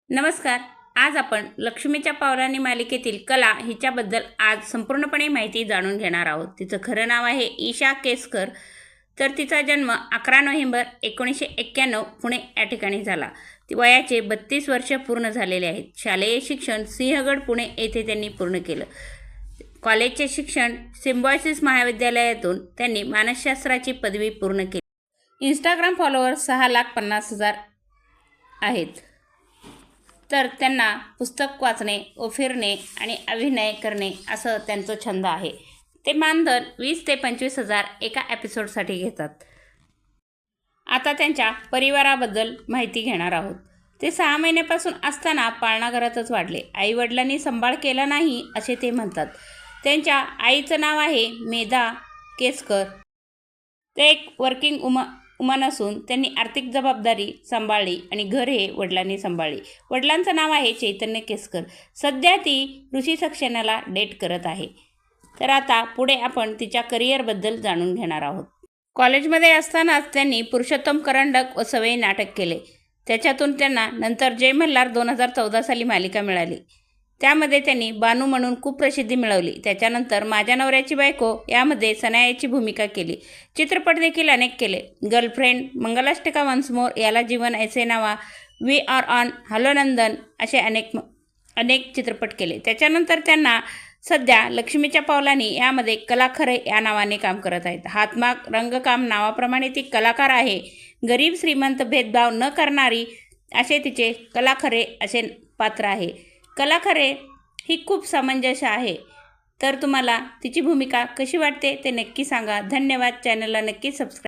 नमस्कार. आज आपण लक्ष्मीच्या पावलांनी मालिकेतील कला हिच्याबद्दल आज संपूर्णपणे माहिती जाणून घेणार आहोत. तिचं खरं नाव आहे ईशा केसकर. तर तिचा जन्म 11 नोव्हेंबर 1991 पुणे या ठिकाणी झाला. वयाचे 32 वर्ष पूर्ण झालेले आहेत. शालेय शिक्षण सिंहगड पुणे येथे त्यांनी पूर्ण केलं. कॉलेजचे शिक्षण सिम्बॉयसिस महाविद्यालयातून त्यांनी मानसशास्त्राची पदवी पूर्ण केली. इंस्टाग्राम फॉलोअर्स 6,50,000 आहेत. तर त्यांना पुस्तक वाचणे व फिरणे आणि अभिनय करणे असं त्यांचं छंद आहे. ते मानधन 20,000 ते 25,000 एका एपिसोडसाठी घेतात. आता त्यांच्या परिवाराबद्दल माहिती घेणार आहोत. ते 6 महिन्यापासून असताना पाळणाघरातच वाढले. आईवडिलांनी सांभाळ केला नाही असे ते म्हणतात. त्यांच्या आईचं नाव आहे मेधा केसकर. ते एक वर्किंग वुमन असून त्यांनी आर्थिक जबाबदारी सांभाळली आणि घर हे वडिलांनी सांभाळली. वडिलांचं नाव आहे चैतन्य केसकर. सध्या ती ऋषी सक्सेनाला डेट करत आहे. तर आता पुढे आपण तिच्या करिअरबद्दल जाणून घेणार आहोत. कॉलेजमध्ये असतानाच त्यांनी पुरुषोत्तम करंडक व सवयी नाटक केले. त्याच्यातून त्यांना नंतर जय मल्हार 2014 साली मालिका मिळाली. त्यामध्ये त्यांनी बानू म्हणून खूप प्रसिद्धी मिळवली. त्याच्यानंतर माझ्या नवऱ्याची बायको यामध्ये सनायाची भूमिका केली. चित्रपट देखील अनेक केले. गर्लफ्रेंड, मंगलाष्टका वन्स मोर, याला जीवन ऐसे नावा, we are on, hello Nandan असे अनेक चित्रपट केले. त्याच्यानंतर त्यांना सध्या लक्ष्मीच्या पावलांनी यामध्ये कला खरे या नावाने काम करत आहेत. हातमाग रंगकाम नावाप्रमाणे ती कलाकार आहे. गरीब श्रीमंत भेदभाव न करणारी असे तिचे कला खरे असे पात्र आहे. कला खरे ही खूप सामंजस्य आहे. तर तुम्हाला तिची भूमिका कशी वाटते ते नक्की सांगा. धन्यवाद. चॅनलला नक्की सबस्क्राईब